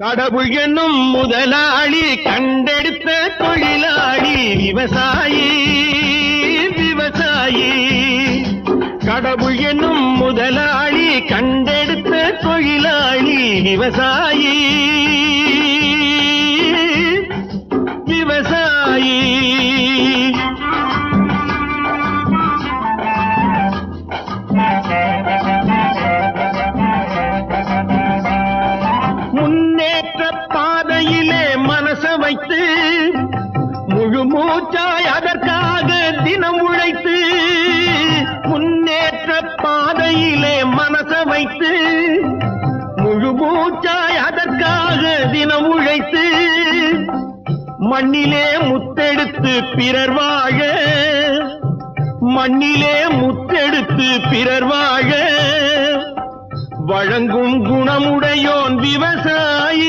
கடவுள் என்னும் முதலாளி கண்டெடுத்த தொழிலாளி விவசாயி விவசாயி. கடவுள் என்னும் முதலாளி கண்டெடுத்த தொழிலாளி விவசாயி விவசாயி. முன்னேற்ற பாதையிலே மனச வைத்து முழு மூச்சாய் அதற்காக தினம் உழைத்து, முன்னேற்ற பாதையிலே மனச வைத்து முழு மூச்சாய் அதற்காக தினம் உழைத்து, மண்ணிலே முத்தெடுத்து பிறர் வாழ, மண்ணிலே முத்தெடுத்து பிறர் வாழ வழங்கும் குணமுடையோன் விவசாயி.